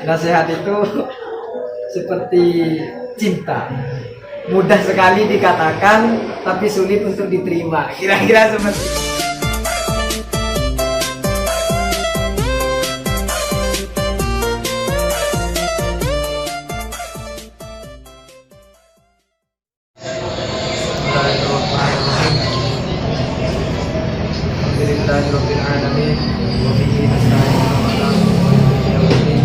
Nasihat itu seperti cinta, mudah sekali dikatakan tapi sulit untuk diterima. Kira-kira seperti itu. Alhamdulillahirabbil alamin wa bihi nasta'in ala umuri yaumiddin.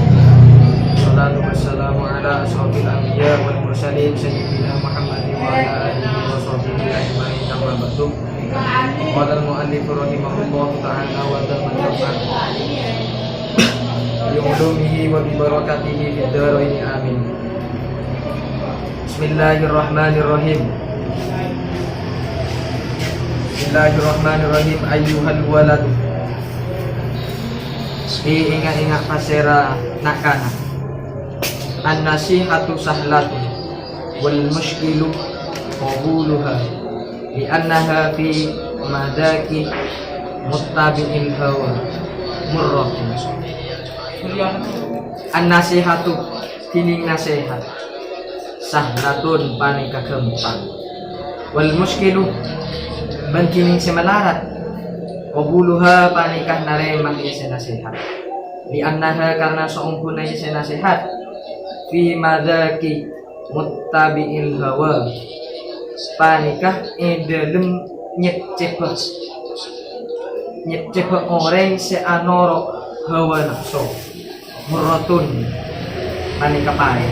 Shallallahu wassalamu ala asyrofil anbiya wal mursalin sayyidina Muhammadin wa ala alihi wa sahbihi ajmain. Amma ba'du. Qala al-mu'allif rahimahullah ta'ala wa tamannafa bi ulumihi wa bi barakatihi fid dharain amin. Bismillahirrahmanirrahim. Bismillahirrahmanirrahim. Ayyuhal waladu, ingat-ingat pasera nakana. An-nasihatu sahlatun wal mushkilu qabuluha li'annaha fi madaki muttabi'il hawa murratun. An-nasihatu tining nasihat sahlatun panika kempang wal mushkilu bantining semelarat qabuluha panikah naremang isi nasihat li annaha karena seungkuna isi nasihat fi madaki muttabi'il hawa panikah dalam nyecep orang seanoro hawa nafsu murratun panikah pahit.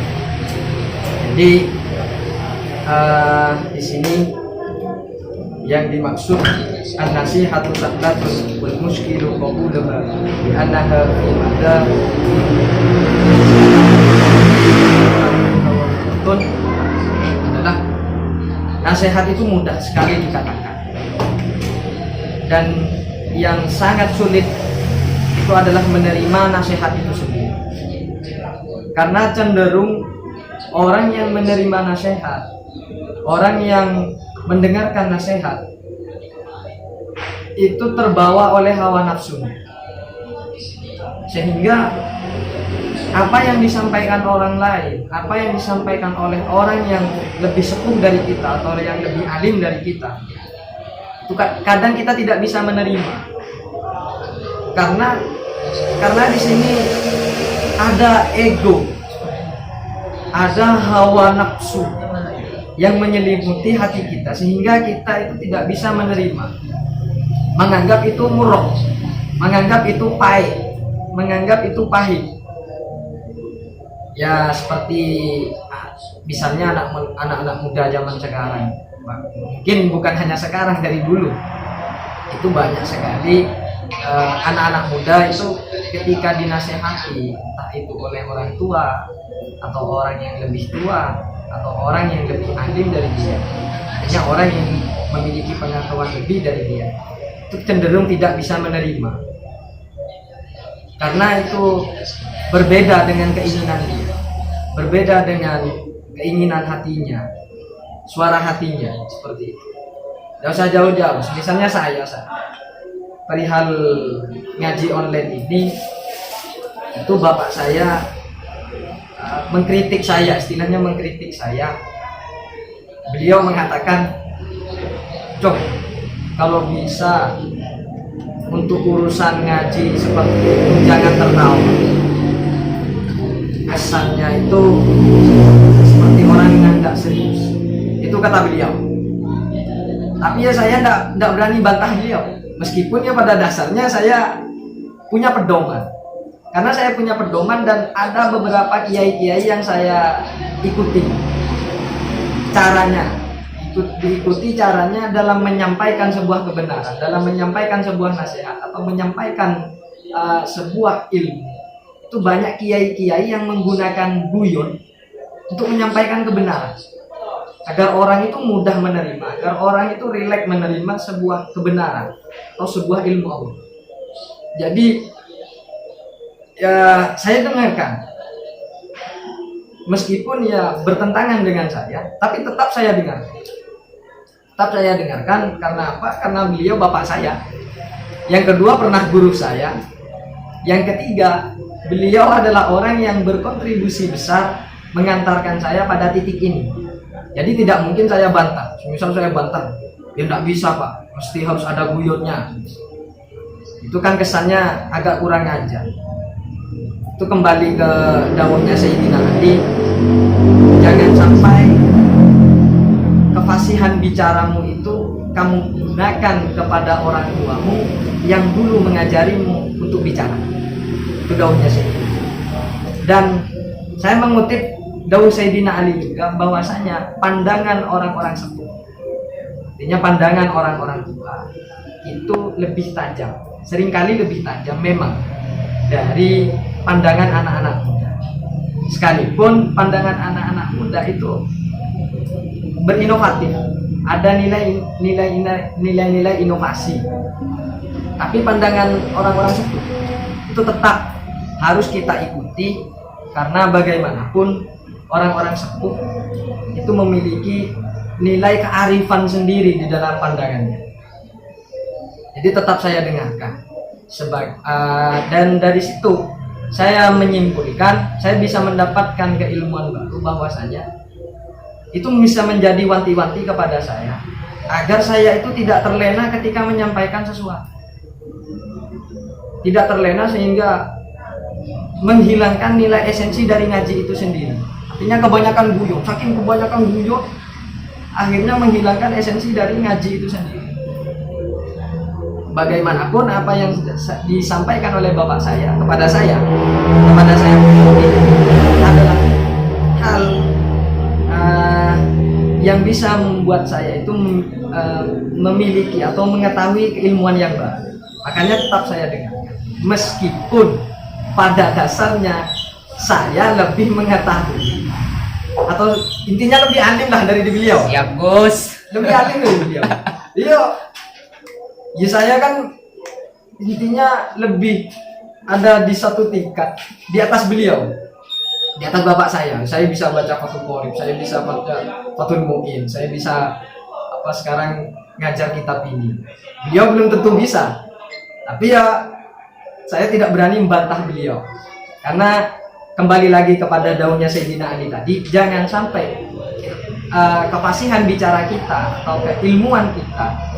Jadi di sini yang dimaksud an-nasihatu sahlatun wal mushkilu qabuluha bi annaha fi madha adalah nasihat itu mudah sekali dikatakan, dan yang sangat sulit itu adalah menerima nasihat itu sendiri, karena cenderung orang yang menerima nasihat, orang yang mendengarkan nasihat itu terbawa oleh hawa nafsunya, sehingga apa yang disampaikan orang lain, apa yang disampaikan oleh orang yang lebih sepuh dari kita atau yang lebih alim dari kita, itu kadang kita tidak bisa menerima, karena di sini ada ego, ada hawa nafsu yang menyelimuti hati kita, sehingga kita itu tidak bisa menerima, menganggap itu murah, menganggap itu pahit, menganggap itu pahit. Ya seperti misalnya anak-anak muda zaman sekarang, mungkin bukan hanya sekarang, dari dulu itu banyak sekali anak-anak muda itu ketika dinasehati, entah itu oleh orang tua atau orang yang lebih tua atau orang yang lebih alim dari dia, hanya orang yang memiliki pengetahuan lebih dari dia, itu cenderung tidak bisa menerima, karena itu berbeda dengan keinginan dia, berbeda dengan keinginan hatinya, suara hatinya, seperti itu. Tidak usah jauh-jauh, misalnya saya perihal ngaji online ini, itu bapak saya mengkritik saya, istilahnya mengkritik saya. Beliau mengatakan, "Cok, kalau bisa untuk urusan ngaji seperti itu jangan tertawa. Kesannya itu seperti orang yang tidak serius." Itu kata beliau. Tapi ya saya tidak berani bantah beliau, meskipun ya pada dasarnya saya punya pedoman. Karena saya punya pedoman dan ada beberapa kiai-kiai yang saya ikuti caranya, diikuti caranya dalam menyampaikan sebuah kebenaran, dalam menyampaikan sebuah nasihat atau menyampaikan sebuah ilmu. Itu banyak kiai-kiai yang menggunakan guyon untuk menyampaikan kebenaran, agar orang itu mudah menerima, agar orang itu rileks menerima sebuah kebenaran atau sebuah ilmu Allah. Jadi ya saya dengarkan, meskipun ya bertentangan dengan saya, tapi tetap saya dengarkan. Tetap saya dengarkan, karena apa? Karena beliau bapak saya. Yang kedua pernah guru saya. Yang ketiga beliau adalah orang yang berkontribusi besar mengantarkan saya pada titik ini. Jadi tidak mungkin saya bantah. Misal saya bantah, ya tidak bisa Pak, mesti harus ada guyurnya. Itu kan kesannya agak kurang ajar. Itu kembali ke dawuhnya Sayyidina Ali, jangan sampai kefasihan bicaramu itu kamu gunakan kepada orang tuamu yang dulu mengajarimu untuk bicara. Itu dawuhnya Sayyidina. Dan saya mengutip dawuh Sayyidina Ali juga bahwasanya pandangan orang-orang sepuh, artinya pandangan orang-orang tua itu lebih tajam, seringkali lebih tajam memang dari pandangan anak-anak muda. Sekalipun pandangan anak-anak muda itu berinovatif, ada nilai-nilai inovasi, tapi pandangan orang-orang sepuh itu tetap harus kita ikuti, karena bagaimanapun orang-orang sepuh itu memiliki nilai kearifan sendiri di dalam pandangannya. Jadi tetap saya dengarkan dan dari situ saya menyimpulkan, saya bisa mendapatkan keilmuan baru bahwasanya itu bisa menjadi wanti-wanti kepada saya agar saya itu tidak terlena ketika menyampaikan sesuatu, tidak terlena sehingga menghilangkan nilai esensi dari ngaji itu sendiri. Artinya kebanyakan guyon, saking kebanyakan guyon akhirnya menghilangkan esensi dari ngaji itu sendiri. Bagaimanapun apa yang disampaikan oleh bapak saya kepada saya adalah hal yang bisa membuat saya itu memiliki atau mengetahui keilmuan yang baru. Makanya tetap saya dengarkan, meskipun pada dasarnya saya lebih mengetahui atau intinya lebih alim lah dari beliau. Siap Gus. Lebih alim dari beliau. Iya. Ya saya kan intinya lebih ada di satu tingkat di atas beliau, di atas bapak saya. Saya bisa baca Fathul Qorib, saya bisa baca Fathul Mu'in, saya bisa sekarang ngajar kitab ini. Beliau belum tentu bisa, tapi ya saya tidak berani membantah beliau, karena kembali lagi kepada daunnya Sayyidina Ali tadi, jangan sampai kefasihan bicara kita atau keilmuan kita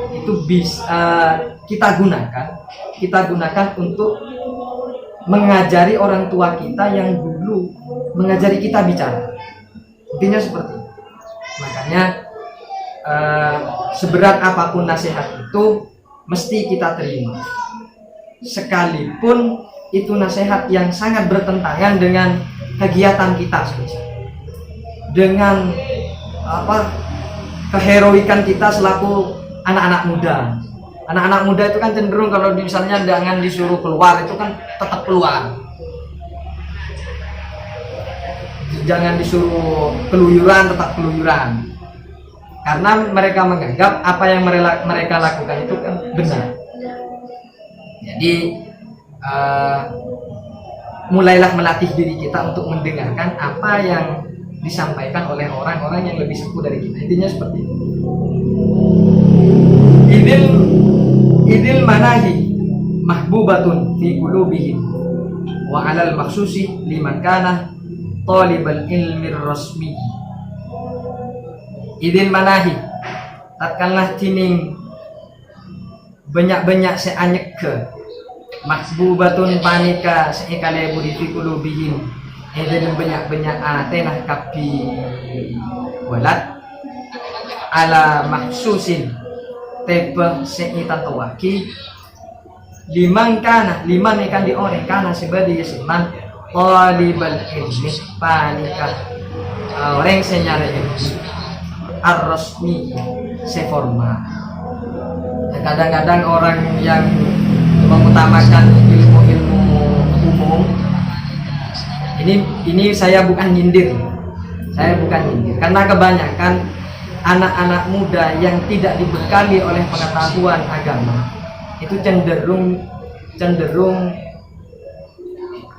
itu bisa kita gunakan untuk mengajari orang tua kita yang dulu mengajari kita bicara. Intinya seperti itu. Makanya seberat apapun nasihat itu mesti kita terima, sekalipun itu nasihat yang sangat bertentangan dengan kegiatan kita, dengan keheroikan kita selaku anak-anak muda. Anak-anak muda itu kan cenderung kalau misalnya jangan disuruh keluar itu kan tetap keluar, jangan disuruh keluyuran tetap keluyuran, karena mereka menganggap apa yang mereka lakukan itu kan benar. Jadi mulailah melatih diri kita untuk mendengarkan apa yang disampaikan oleh orang-orang yang lebih sepuh dari kita. Intinya seperti itu. Idil manahi mahbubatun fi qulubihim wa 'alal maksusi liman kana talibal ilmi rasmi. Idil manahi tatkala tining banyak-banyak seanyek ke mahbubatun panika seekale budi fi qulubihim idil banyak-banyak atenah kapi walat ala maksusin tebe seita tawaki liman ikan di orang kana sebagai seman talibal ilmi panika orang senyara ilmu ar-rasmi seformal. Kadang-kadang orang yang mengutamakan ilmu-ilmu umum ini saya bukan nyindir, karena kebanyakan anak-anak muda yang tidak dibekali oleh pengetahuan agama itu cenderung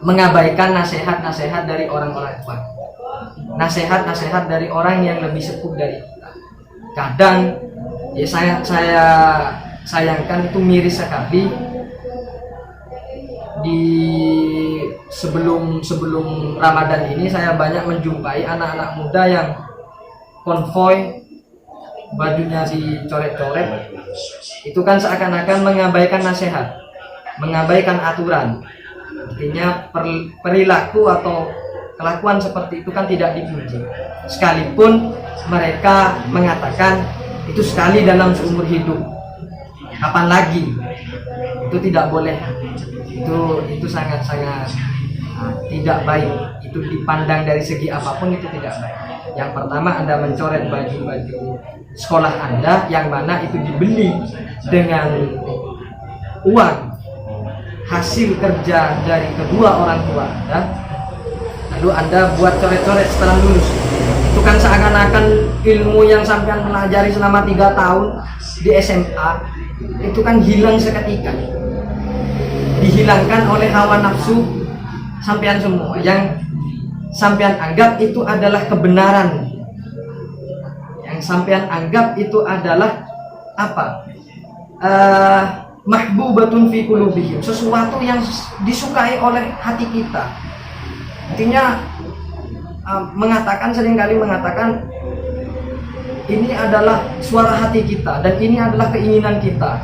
mengabaikan nasihat-nasihat dari orang-orang tua, nasihat-nasihat dari orang yang lebih sepuh dari kita. Kadang ya saya sayangkan itu miris sekali di sebelum Ramadan ini saya banyak menjumpai anak-anak muda yang konvoy bajunya dicoret-coret. Itu kan seakan-akan mengabaikan nasihat, mengabaikan aturan. Artinya perilaku atau kelakuan seperti itu kan tidak dipuji. Sekalipun mereka mengatakan itu sekali dalam seumur hidup, kapan lagi? Itu tidak boleh. Itu sangat-sangat tidak baik. Itu dipandang dari segi apapun itu tidak baik. Yang pertama, Anda mencoret baju-baju sekolah Anda yang mana itu dibeli dengan uang hasil kerja dari kedua orang tua Anda, lalu Anda buat coret-coret setelah lulus. Itu kan seakan-akan ilmu yang sampean pelajari selama 3 tahun di SMA itu kan hilang seketika, dihilangkan oleh hawa nafsu sampean semua yang sampean anggap itu adalah kebenaran, yang sampean anggap itu adalah apa? Mahbubatun fi qulubihim, sesuatu yang disukai oleh hati kita. Artinya seringkali mengatakan ini adalah suara hati kita dan ini adalah keinginan kita.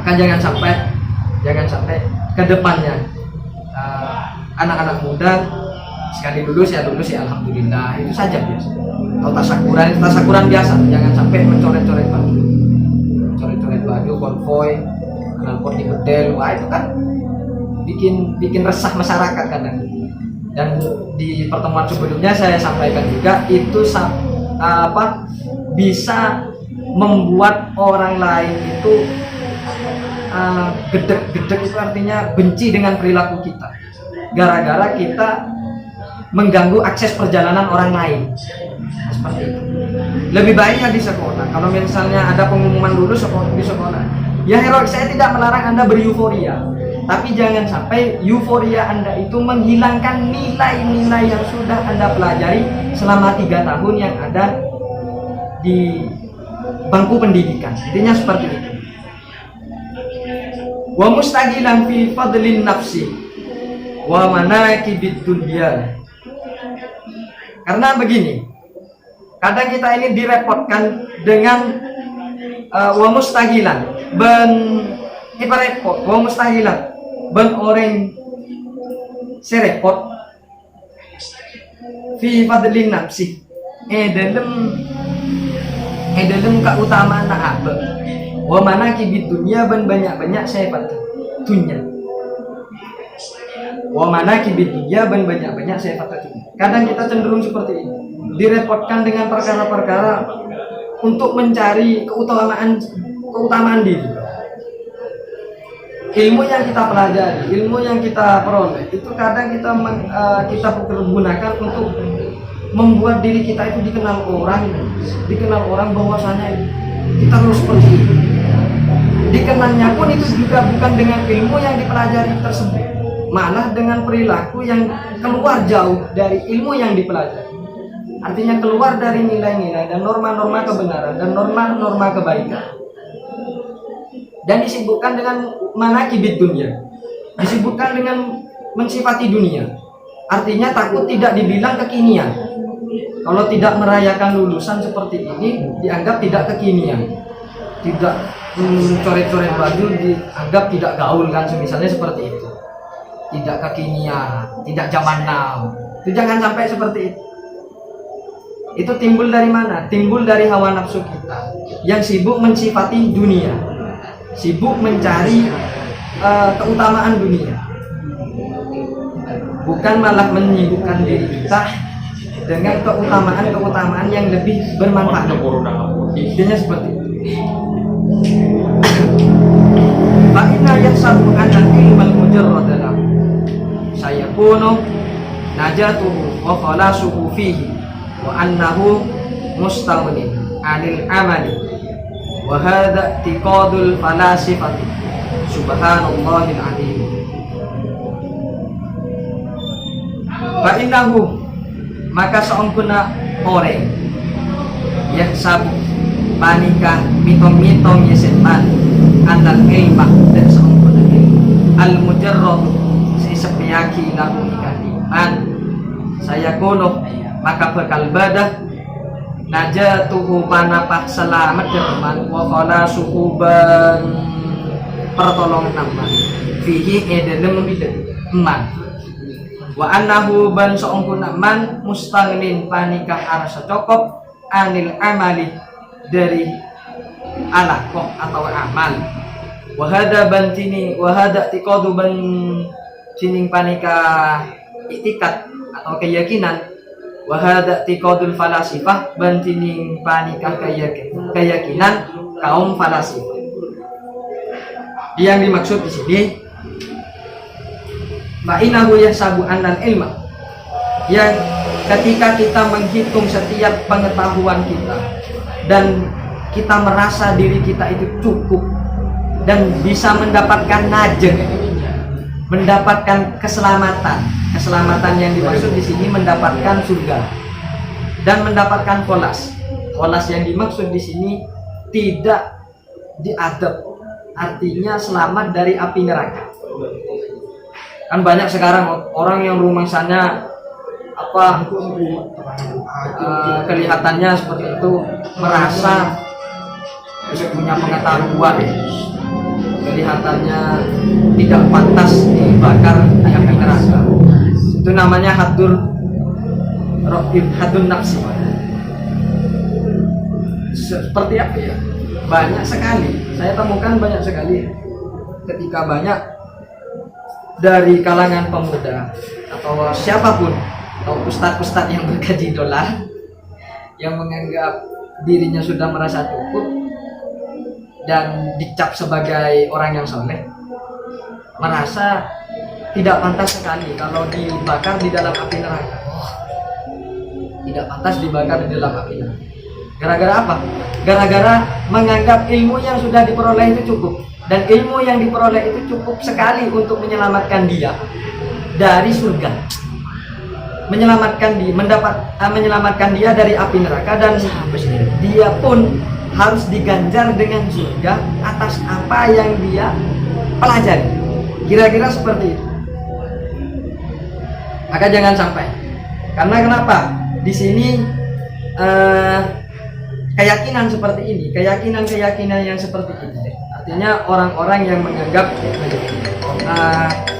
Maka jangan sampai ke depannya anak-anak muda sekali lulus ya alhamdulillah, itu saja biasa. Atau tasakuran biasa, jangan sampai mencoret-coret baju, konvoy, knalpot di bedel. Wah, itu kan bikin resah masyarakat kadang. Dan di pertemuan sebelumnya saya sampaikan juga itu bisa membuat orang lain itu gedek itu artinya benci dengan perilaku kita, gara-gara kita mengganggu akses perjalanan orang lain. Seperti itu. Lebih baiknya di sekolah, kalau misalnya ada pengumuman lulus di sekolah, ya heroik, saya tidak melarang Anda bereuforia, tapi jangan sampai euforia Anda itu menghilangkan nilai-nilai yang sudah Anda pelajari selama 3 tahun yang ada di bangku pendidikan. Intinya seperti itu. Wa mustaqilan fi fadlin nafsi wa manakibid dunya. Karena begini, kadang kita ini direpotkan dengan wa mustaqilan ben iparepot wa mustaqilan ben orang serepot fi fadlin nafsi dalam keutamaan apa wa manakibid dunya ben banyak-banyak sifat dunya. Wa manakibid dunya ben banyak-banyak sifat dunya. Kadang kita cenderung seperti ini, direpotkan dengan perkara-perkara untuk mencari keutamaan diri. Ilmu yang kita pelajari, ilmu yang kita peroleh, itu kadang kita gunakan untuk membuat diri kita itu dikenal orang bahwasanya kita harus seperti itu. Dikenalnya pun itu juga bukan dengan ilmu yang dipelajari tersebut, malah dengan perilaku yang keluar jauh dari ilmu yang dipelajari. Artinya keluar dari nilai-nilai dan norma-norma kebenaran dan norma-norma kebaikan, dan disibukkan dengan manakibid dunia, disibukkan dengan mensifati dunia. Artinya takut tidak dibilang kekinian. Kalau tidak merayakan lulusan seperti ini dianggap tidak kekinian, tidak coret-coret baju dianggap tidak gaul kan, misalnya seperti itu, tidak kekinian, tidak zaman now. Itu jangan sampai seperti itu. Itu timbul dari mana? Timbul dari hawa nafsu kita yang sibuk mensifati dunia, sibuk mencari keutamaan dunia, bukan malah menyibukkan diri kita dengan keutamaan yang lebih bermanfaat. Intinya seperti itu. Fa'inna yahsabu anna ilmal mujarrad lahu sayakunu najatuhu wa khalasuhu fihi wa annahu mustawnin 'anil amali wa hadha i'tiqadul falasifati subhanallahil 'azim. Fa'innahu, maka seongkuna orang yahsabu panika mitong-mitong ya setan anal ilmah dan seongkuna ilmu al-mujarrad si sepiyaki lahu ikan iman saya kono maka bekal badah najatuhu panapah selamat teman wa qala suhuban pertolongan aman fihi edelem eman wa annahu ban soongkun aman mustaghnin panikah arsa cokop anil amali dari alakoh atau amal wahada bantini wahada tiqadu ban cining panikah itikat atau keyakinan wahada tiqadul falasifah bantining panikah keyakinan kaum falasifah. Yang dimaksud di sini fa'inahu yahsabu annal ilma yang ketika kita menghitung setiap pengetahuan kita dan kita merasa diri kita itu cukup dan bisa mendapatkan najah, mendapatkan keselamatan yang dimaksud di sini mendapatkan surga dan mendapatkan kholas yang dimaksud di sini tidak diadab, artinya selamat dari api neraka. Kan banyak sekarang orang yang rumangsanya kelihatannya seperti itu, merasa punya pengetahuan, kelihatannya tidak pantas dibakar di api neraka. Itu namanya hadun nafsi. Seperti apa ya? Banyak sekali. Saya temukan banyak sekali ketika banyak dari kalangan pemuda atau siapapun atau ustadz-ustadz yang bergaji dolar yang menganggap dirinya sudah merasa cukup dan dicap sebagai orang yang soleh, merasa tidak pantas sekali kalau dibakar di dalam api neraka. Tidak pantas dibakar di dalam api neraka. Gara-gara apa? Gara-gara menganggap ilmu yang sudah diperoleh itu cukup, dan ilmu yang diperoleh itu cukup sekali untuk menyelamatkan dia dari surga, menyelamatkan dia dari api neraka, dan dia pun harus diganjar dengan surga atas apa yang dia pelajari. Kira-kira seperti itu. Maka jangan sampai. Karena kenapa? Di sini keyakinan seperti ini, keyakinan yang seperti ini, artinya orang-orang yang menganggap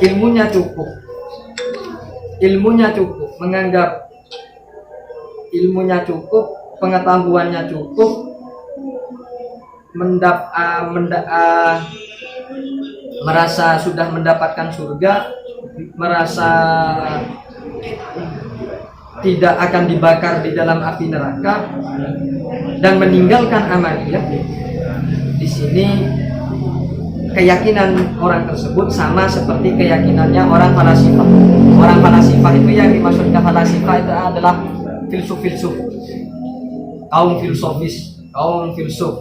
ilmunya cukup, menganggap ilmunya cukup, pengetahuannya cukup, merasa sudah mendapatkan surga, merasa tidak akan dibakar di dalam api neraka, dan meninggalkan amaliyah. Di sini keyakinan orang tersebut sama seperti keyakinannya orang falasifah. Orang falasifah itu yang dimaksudkan falasifah itu adalah filsuf, kaum filsuf.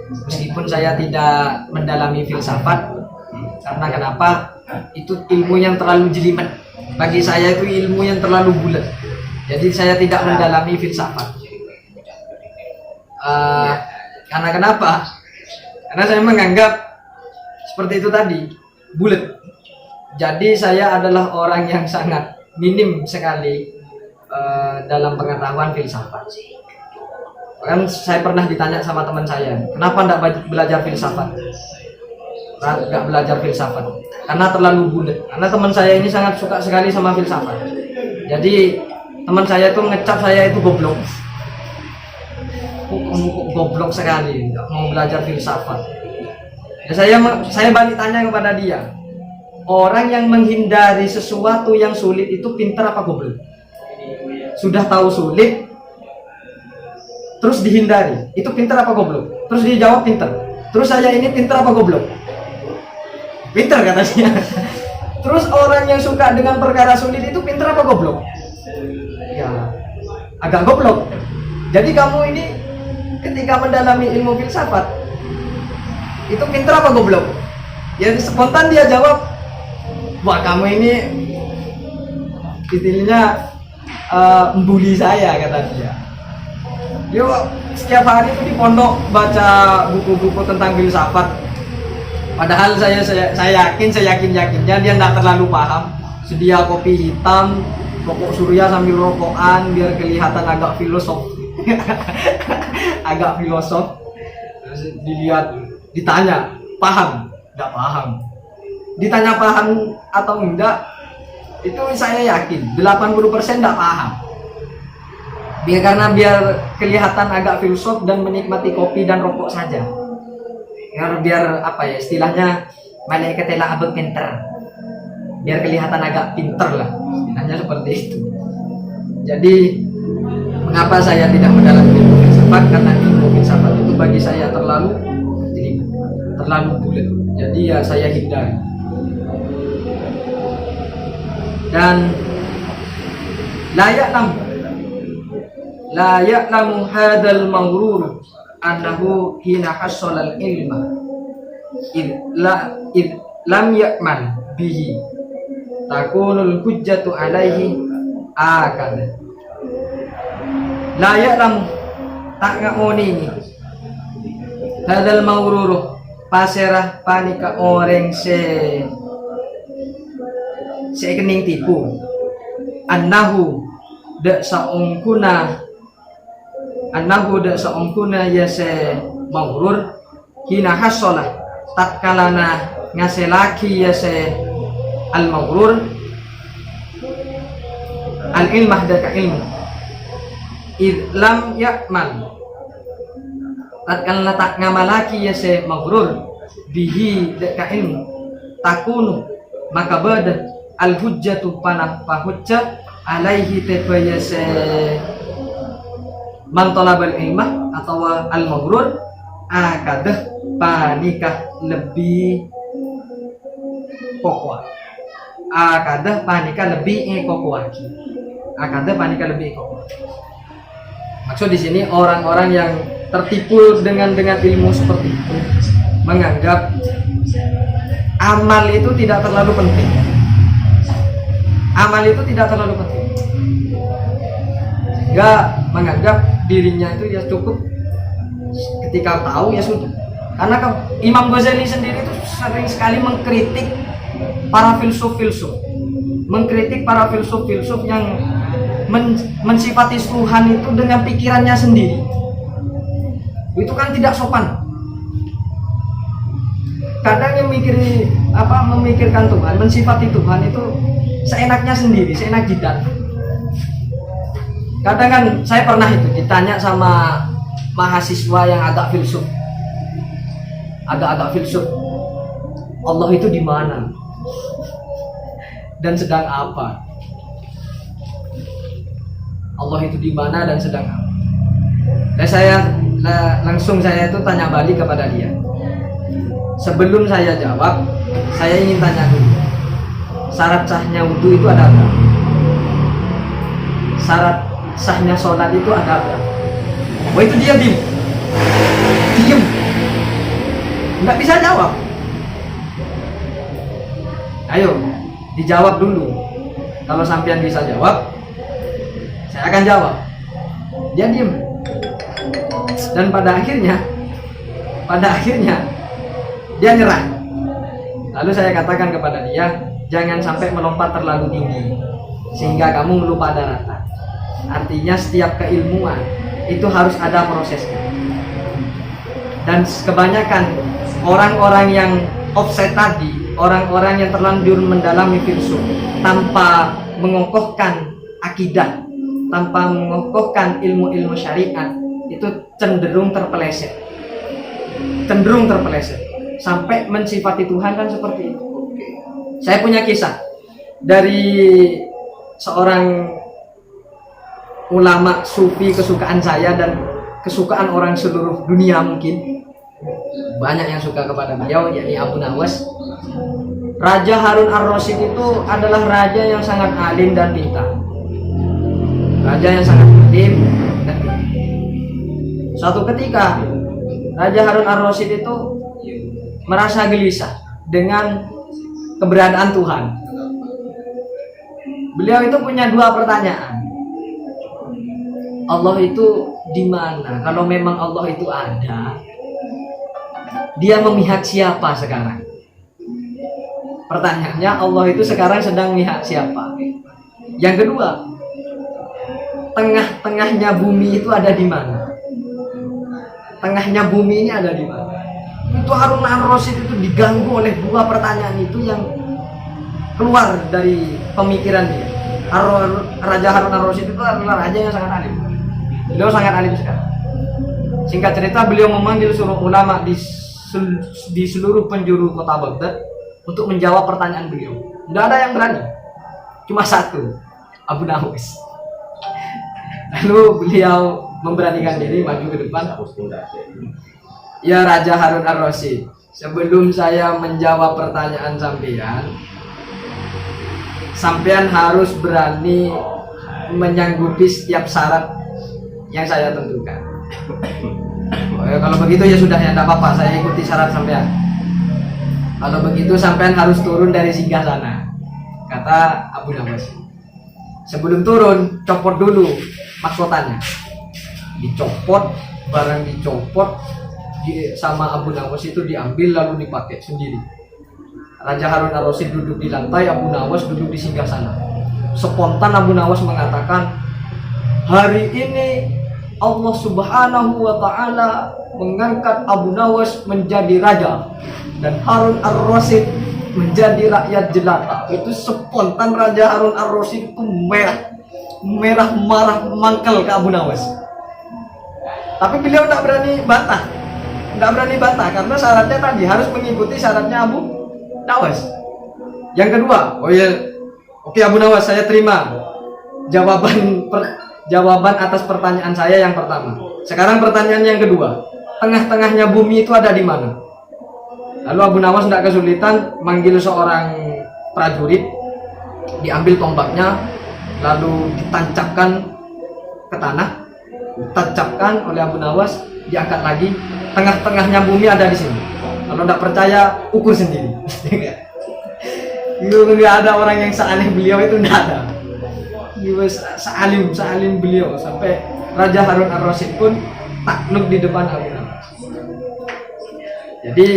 Meskipun saya tidak mendalami filsafat, karena kenapa? Itu ilmu yang terlalu jelimet. Bagi saya itu ilmu yang terlalu bulat. Jadi saya tidak mendalami filsafat. Karena kenapa? Karena saya menganggap seperti itu tadi, bulat. Jadi saya adalah orang yang sangat minim sekali dalam pengetahuan filsafat. Kan saya pernah ditanya sama teman saya, kenapa enggak belajar filsafat? Enggak belajar filsafat karena terlalu bulat. Karena teman saya ini sangat suka sekali sama filsafat. Jadi teman saya itu ngecap saya itu goblok. Goblok sekali, enggak mau belajar filsafat. Ya, saya balik tanya kepada dia, orang yang menghindari sesuatu yang sulit itu pintar apa goblok? Sudah tahu sulit, terus dihindari, itu pintar apa goblok? Terus dia jawab pintar. Terus saya ini pintar apa goblok? Pintar katanya. Terus orang yang suka dengan perkara sulit itu pintar apa goblok? Ya, agak goblok. Jadi kamu ini ketika mendalami ilmu filsafat itu pintar apa goblok? Ya spontan dia jawab, wah kamu ini istilahnya membuli saya, kata dia. Yo setiap hari itu di pondok baca buku-buku tentang filsafat, Padahal saya yakinnya dia tidak terlalu paham. Sedia kopi hitam, rokok surya sambil rokokan biar kelihatan agak filosof. Agak filosof. Terus dilihat, ditanya, paham? Tidak paham. Ditanya paham atau enggak, itu saya yakin 80% tidak paham. Karena biar kelihatan agak filsuf dan menikmati kopi dan rokok saja. Biar apa ya istilahnya, malaikat telah abad pinter, biar kelihatan agak pinter lah, istilahnya seperti itu. Jadi mengapa saya tidak mendalami ilmu filsafat? Karena ilmu filsafat itu bagi saya terlalu bulat. Jadi ya saya hindari. Dan la ya'lamu hadal maghrur annahu hina hassala al-ilma id lam ya'man bihi takunul hujjatu alaihi akad. La ya'lamu tak ngamoni ini hadal maghrur paserah panika orang se kening tipu annahu dak saungkuna ya se maghrur hina hasolah tatkalana ngaselaki ya se al maghrur al ilmah daka ilmu id lam yakmal tatkalana tak ngamalaki ya se maghrur bihi daka ilmu takunu maka bada al hujjatu panah pahujjah alaihi tebaya se man talabal ilmah atau al maghrur akadah panikah lebih pokok, akadah panikah lebih kokoaki, akadah panikah lebih kokoh. Maksud di sini orang-orang yang tertipu dengan ilmu seperti itu menganggap amal itu tidak terlalu penting. Amal itu tidak terlalu penting. Sehingga menganggap dirinya itu ya cukup ketika tahu ya sudah. Karena Imam Ghazali sendiri itu sering sekali mengkritik para filsuf-filsuf. Mengkritik para filsuf-filsuf yang mensifati Tuhan itu dengan pikirannya sendiri. Itu kan tidak sopan. Kadang yang memikirkan Tuhan, mensifati Tuhan itu seenaknya sendiri, seenak jidat. Kadang kan saya pernah itu ditanya sama mahasiswa yang agak filsuf, agak filsuf, Allah itu di mana dan sedang apa? Allah itu di mana dan sedang apa? Dan langsung saya itu tanya balik kepada dia. Sebelum saya jawab, saya ingin tanya dulu, syarat sahnya wudhu itu ada apa? Syarat sahnya sholat itu ada apa? Oh itu dia diem, nggak bisa jawab. Ayo dijawab dulu. Kalau sampean bisa jawab, saya akan jawab. Dia diem. Dan pada akhirnya dia nyerah. Lalu saya katakan kepada dia, jangan sampai melompat terlalu tinggi sehingga kamu lupa daratan. Artinya setiap keilmuan itu harus ada prosesnya. Dan kebanyakan orang-orang yang offset tadi, orang-orang yang terlanjur mendalami filsuf tanpa mengokohkan akidah, tanpa mengokohkan ilmu-ilmu syariat, itu cenderung terpeleset sampai mensifati Tuhan kan seperti itu. Saya punya kisah dari seorang ulama sufi kesukaan saya dan kesukaan orang seluruh dunia, mungkin banyak yang suka kepada beliau, yakni Abu Nawas. Raja Harun ar-Rasyid itu adalah raja yang sangat alim dan pintar. Raja yang sangat alim dan pintar. Suatu ketika Raja Harun ar-Rasyid itu merasa gelisah dengan keberadaan Tuhan. Beliau itu punya dua pertanyaan. Allah itu di mana? Kalau memang Allah itu ada, dia memihak siapa sekarang? Pertanyaannya, Allah itu sekarang sedang lihat siapa? Yang kedua, tengah-tengahnya bumi itu ada di mana? Tengahnya bumi ini ada di mana? Itu Harun ar-Rasyid itu diganggu oleh dua pertanyaan itu yang keluar dari pemikiran dia. Raja Harun ar-Rasyid itu adalah raja yang sangat alim. Beliau sangat alim sekali. Singkat cerita, beliau memanggil seluruh ulama di seluruh penjuru kota Baghdad untuk menjawab pertanyaan beliau. Tidak ada yang berani, cuma satu, Abu Nawas. Lalu beliau memberanikan diri maju ke depan. Ya Raja Harun ar-Rasyid, sebelum saya menjawab pertanyaan sampean harus berani menyanggupi setiap syarat yang saya tentukan. Kalau begitu ya sudah, ya tidak apa-apa, saya ikuti syarat sampean. Kalau begitu sampean harus turun dari singgasana, kata Abu Nawas. Sebelum turun, copot dulu mahkotannya. Dicopot, barang dicopot sama Abu Nawas itu diambil lalu dipakai sendiri. Raja Harun ar-Rasyid duduk di lantai, Abu Nawas duduk di singgasana. Spontan Abu Nawas mengatakan, hari ini Allah Subhanahu wa Ta'ala mengangkat Abu Nawas menjadi raja dan Harun ar-Rasyid menjadi rakyat jelata. Itu spontan Raja Harun ar-Rasyid itu merah marah mangkel ke Abu Nawas. Tapi beliau tidak berani bantah karena syaratnya tadi harus mengikuti syaratnya Abu Nawas. Yang kedua, oke Abu Nawas, saya terima jawaban atas pertanyaan saya yang pertama. Sekarang pertanyaan yang kedua, tengah-tengahnya bumi itu ada di mana? Lalu Abu Nawas tidak kesulitan manggil seorang prajurit, diambil tombaknya, lalu ditancapkan ke tanah, ditancapkan oleh Abu Nawas, diangkat lagi, tengah-tengahnya bumi ada di sini. Kalau tidak percaya, ukur sendiri. Itu nggak ada orang yang seaneh beliau, itu tidak ada. Sealim beliau sampai Raja Harun ar-Rasyid pun takluk di depan Abu Nawas. Jadi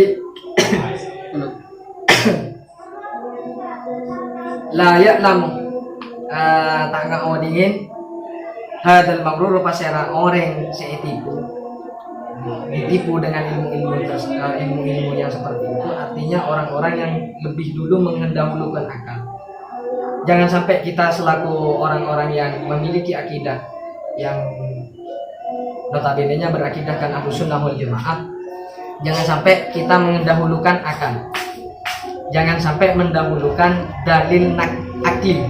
la ya'lam tak ngau dingin hadal mabrur pasera orang ditipu dengan ilmu-ilmu yang seperti itu. Artinya orang-orang yang lebih dulu mendahulukan akal. Jangan sampai kita selaku orang-orang yang memiliki akidah yang notabene-nya berakidahkan Ahlus Sunnah wal Jamaah, jangan sampai kita mendahulukan akal. Jangan sampai mendahulukan dalil akli.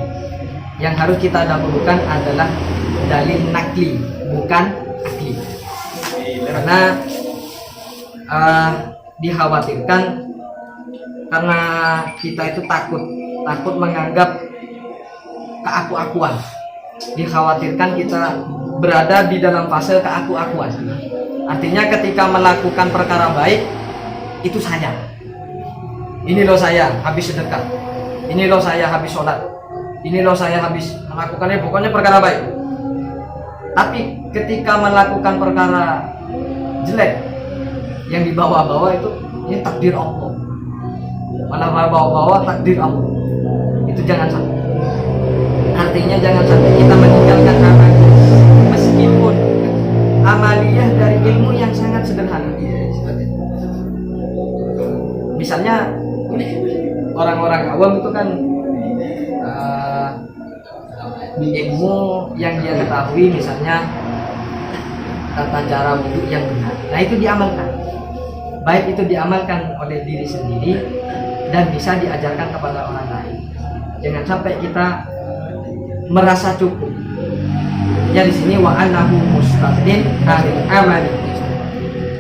Yang harus kita dahulukan adalah dalil nakli, bukan akli. Karena dikhawatirkan, karena kita itu takut menganggap keaku-akuan. Dikhawatirkan kita berada di dalam fase keaku-akuan. Artinya ketika melakukan perkara baik, itu saya. Ini loh saya habis sedekah. Ini loh saya habis sholat. Ini loh saya habis melakukannya, pokoknya perkara baik. Tapi ketika melakukan perkara jelek, yang dibawa-bawa itu ini takdir Allah. Malah bawa-bawa takdir Allah. Itu jangan sampai. Artinya jangan sampai kita meninggalkan amal meskipun amaliyah dari ilmu yang sangat sederhana. Misalnya orang-orang awam itu kan ilmu yang dia ketahui, misalnya tata cara wudhu yang benar. Nah itu diamalkan. Baik itu diamalkan oleh diri sendiri dan bisa diajarkan kepada orang lain. Jangan sampai kita merasa cukup. Ya di sini wa annahu mustaqin anil amali.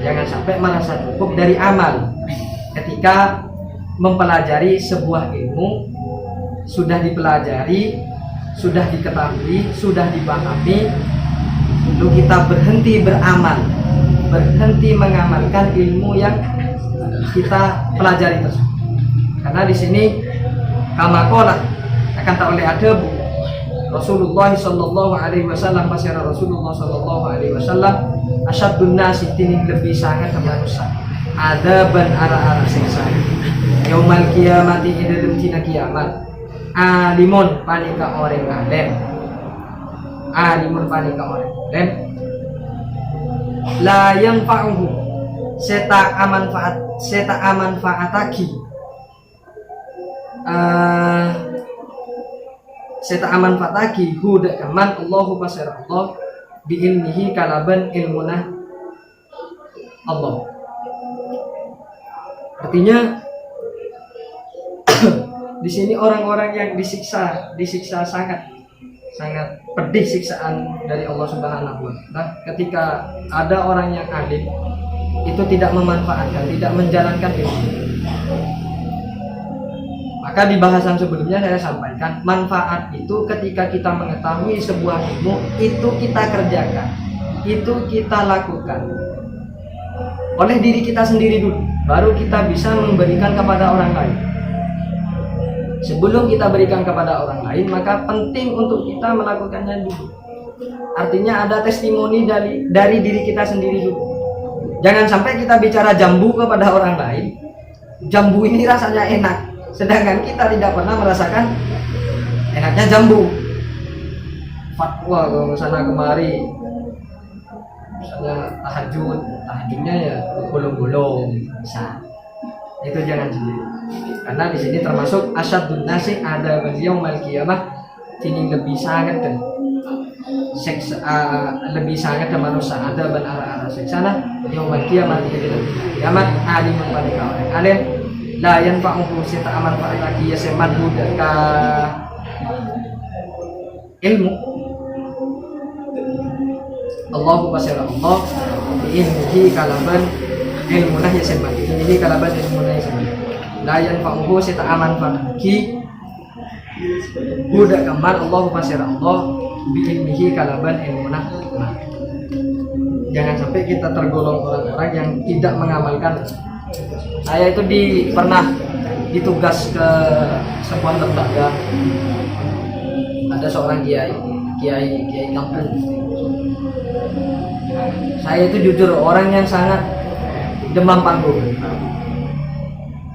Jangan sampai merasa cukup dari amal. Ketika mempelajari sebuah ilmu, sudah dipelajari, sudah diketahui, sudah dipahami, lalu kita berhenti beramal, berhenti mengamalkan ilmu yang kita pelajari tersebut. Karena di sini kamakolah akan tak oleh adabu Rasulullah sallallahu alaihi wasallam, pasira Rasulullah sallallahu alaihi wasallam, asyadun nasi, lebih sangat manusia adaban ara-ara siksa. Yaumal kiamati dalam tina kiamat. Alimun panika orang alim. Alimun panika orang alim. La yanfa'uhu seta amanfaataki. Seta amanfaataki huda kaman Allahu pasir Allah bi ilmihi kalaban ilmunah Allah. Artinya di sini orang-orang yang disiksa sangat pedih siksaan dari Allah Subhanahu wa Ta'ala ketika ada orang yang alim itu tidak memanfaatkan, tidak menjalankan ilmu. Maka di bahasan sebelumnya saya sampaikan, manfaat itu ketika kita mengetahui sebuah ilmu itu kita kerjakan, itu kita lakukan oleh diri kita sendiri dulu, baru kita bisa memberikan kepada orang lain. Sebelum kita berikan kepada orang lain, maka penting untuk kita melakukannya dulu. Artinya ada testimoni dari diri kita sendiri dulu. Jangan sampai kita bicara jambu kepada orang lain, jambu ini rasanya enak, sedangkan kita tidak pernah merasakan enaknya jambu. Fatwa kalau sana kemari, misalnya tahajudnya ya bolong-bolong, bisa. Itu jangan sendiri. Karena di sini termasuk asyadun nasi ada yaumil qiyamah, ini lebih sangat dan lebih sangat dan manusia ada benar-benar seksana yaumil qiyamah tidak kiamat alimun panika orang alim la yanfa'uhu sita aman fa'ataki yasamadu ka ilmu Allahu basira Allah ilmihi kalaban ilmunah yasamadu ilmihi kalaban ilmunah yasamadu la yanfa'uhu sita aman fa'ataki budak kamar Allahu basira Allah bi'ilmihi kalaban ilmunah. Jangan sampai kita tergolong orang-orang yang tidak mengamalkan. Saya itu pernah ditugas ke sebuah lembaga. Ada seorang kiai kampung. Saya itu jujur orang yang sangat demam panggung.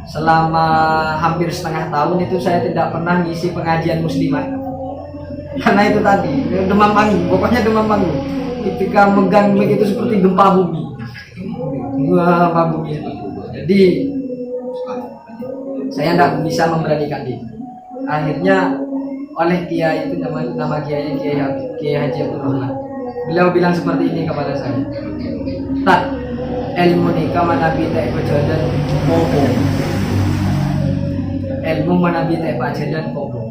Selama hampir setengah tahun itu saya tidak pernah ngisi pengajian muslimat. Karena itu tadi demam panggung, pokoknya demam panggung. Ketika megang mic itu seperti gempa bumi. Gempa bumi itu. Jadi saya tidak bisa memberanikan diri. Akhirnya oleh kiai itu nama kiai Haji Abdul Rahman. Beliau bilang seperti ini kepada saya. Tak ilmu nikah manabi tak pajadan kobo. Ilmu manabi tak pajadan kobo.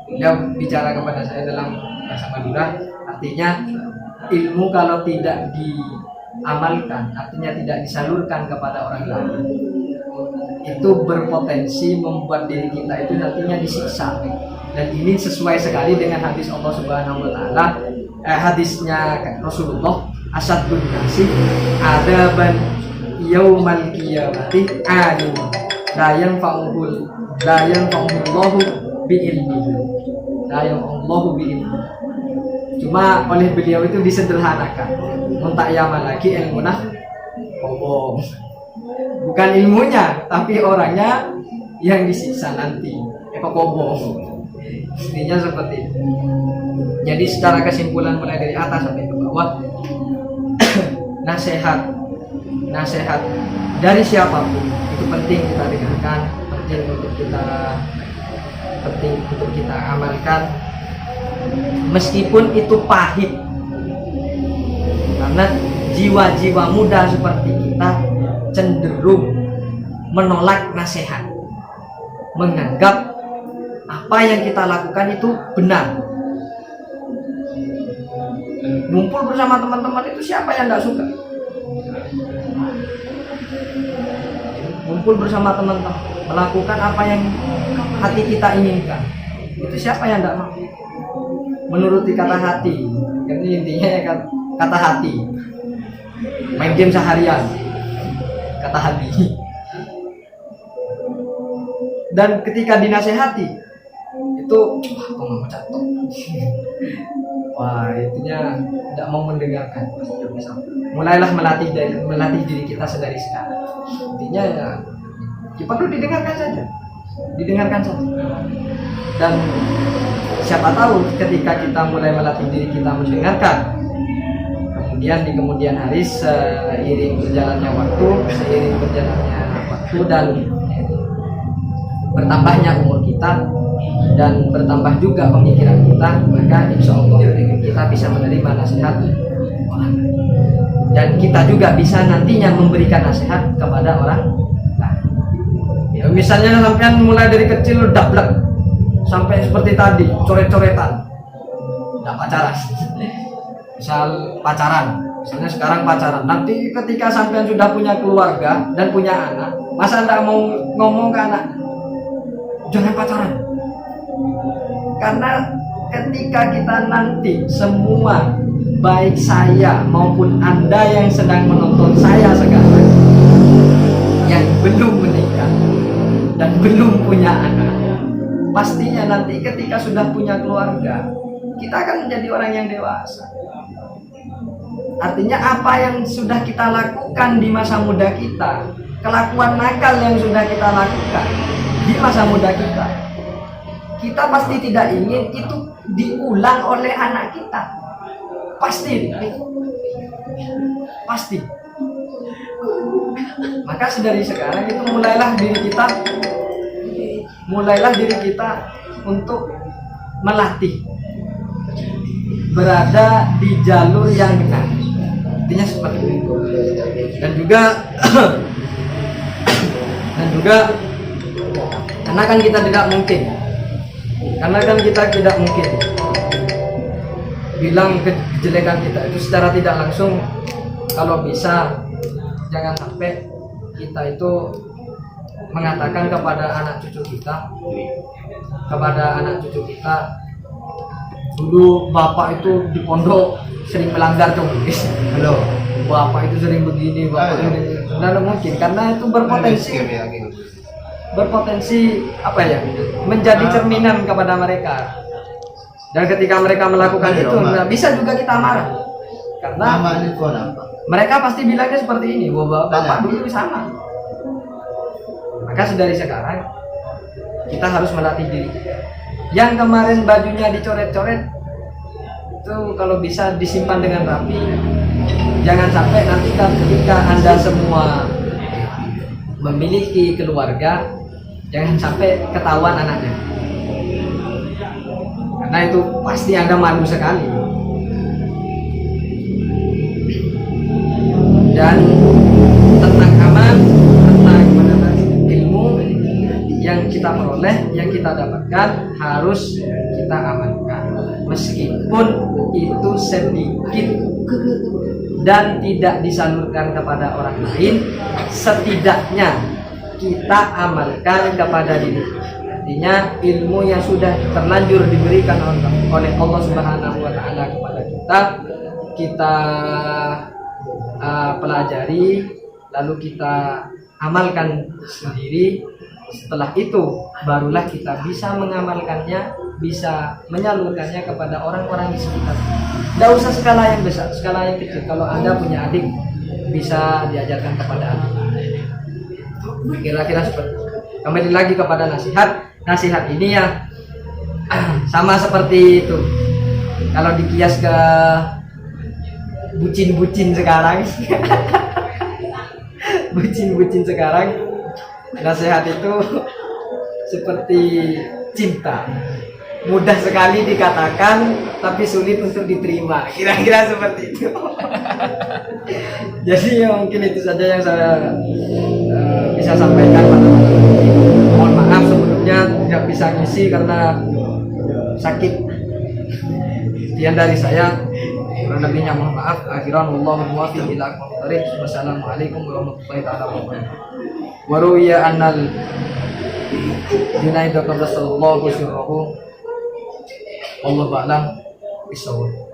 Beliau bicara kepada saya dalam bahasa Madura, artinya ilmu kalau tidak diamalkan, artinya tidak disalurkan kepada orang lain, itu berpotensi membuat diri kita itu nantinya disiksa. Dan ini sesuai sekali dengan hadis Allah Subhanahu wa Ta'ala, hadisnya Rasulullah, asyadun nasi adaban yaumal qiyamati alim la yanfa'uhu Allahu bi'ilmihi la yanfa'uhu bi'ilmihi. Cuma oleh beliau itu disederhanakan, muntak yaman lagi ilmunah bohong, bukan ilmunya tapi orangnya yang disiksa nanti bohong. Intinya seperti itu. Jadi secara kesimpulan mulai dari atas sampai ke bawah, nasihat dari siapapun itu penting kita dengarkan, penting untuk kita amalkan, meskipun itu pahit, karena jiwa-jiwa muda seperti kita cenderung menolak nasihat, menganggap apa yang kita lakukan itu benar. Ngumpul bersama teman-teman itu siapa yang tidak suka? Ngumpul bersama teman-teman, melakukan apa yang hati kita inginkan, itu siapa yang tidak mau? Menuruti kata hati, ini intinya ya kata hati. Main game seharian, kata hati. Dan ketika dinasehati, itu aku nggak mau jatuh. Wah, intinya tidak mau mendengarkan. Mulailah melatih diri kita sedari sekarang. Intinya ya Ya, perlu didengarkan saja, didengarkan saja. Dan siapa tahu ketika kita mulai melatih diri kita mendengarkan, kemudian di kemudian hari seiring berjalannya waktu, dan bertambahnya umur kita dan bertambah juga pemikiran kita, maka insya Allah kita bisa menerima nasihat orang, dan kita juga bisa nantinya memberikan nasihat kepada orang lain. Ya, misalnya sampean mulai dari kecil dablek sampai seperti tadi coret-coretan, nggak pacaran. Misal pacaran, misalnya sekarang pacaran, nanti ketika sampean sudah punya keluarga dan punya anak, masa anda mau ngomong ke anak jangan pacaran? Karena ketika kita nanti semua, baik saya maupun anda yang sedang menonton saya sekarang, yang belum menikah dan belum punya anak, pastinya nanti ketika sudah punya keluarga, kita akan menjadi orang yang dewasa. Artinya apa yang sudah kita lakukan di masa muda kita, kelakuan nakal yang sudah kita lakukan di masa muda kita, kita pasti tidak ingin itu diulang oleh anak kita. Pasti. Maka dari sekarang itu mulailah diri kita untuk melatih berada di jalur yang benar. Artinya seperti itu. Dan juga karena kan kita tidak mungkin bilang kejelekan kita itu secara tidak langsung. Kalau bisa jangan sampai kita itu mengatakan kepada anak cucu kita, dulu bapak itu di pondok sering melanggar komunis, bapak itu sering begini, bapak ini tidak mungkin, karena itu berpotensi apa ya, menjadi cerminan kepada mereka. Dan ketika mereka melakukan itu, bisa juga kita marah, karena mereka pasti bilangnya seperti ini, bahwa bapak dulu sama. Maka dari sekarang kita harus melatih diri. Yang kemarin bajunya dicoret-coret itu kalau bisa disimpan dengan rapi. Jangan sampai nanti ketika Anda semua memiliki keluarga, jangan sampai ketahuan anaknya. Karena itu pasti Anda malu sekali. Dan tentang aman, tentang ilmu yang kita peroleh, yang kita dapatkan, harus kita amankan, meskipun itu sedikit dan tidak disalurkan kepada orang lain, setidaknya kita amalkan kepada diri. Artinya ilmu yang sudah terlanjur diberikan oleh Allah Subhanahu wa Ta'ala kepada kita pelajari, lalu kita amalkan sendiri. Setelah itu barulah kita bisa mengamalkannya, bisa menyalurkannya kepada orang-orang di sekitar. Tidak usah skala yang besar, skala yang kecil. Kalau Anda punya adik, bisa diajarkan kepada adik. Kira-kira seperti itu. Kembali lagi kepada nasihat. Nasihat ini ya sama seperti itu. Kalau dikias ke bucin-bucin sekarang, bucin-bucin sekarang, nasihat itu seperti cinta, mudah sekali dikatakan tapi sulit untuk diterima, kira-kira seperti itu. Jadi mungkin itu saja yang saya bisa sampaikan pada malam ini. Mohon maaf sebelumnya tidak bisa ngisi karena sakit. Sekian dari saya, kurang lebihnya mohon maaf. Akhiran wallahu muwaffiq ila aqwamit thoriq. Wassalamualaikum warahmatullahi wabarakatuh. Wa ruwiya annal Junaid qaddasallahu sirrahu wallahu a'lam bishawab.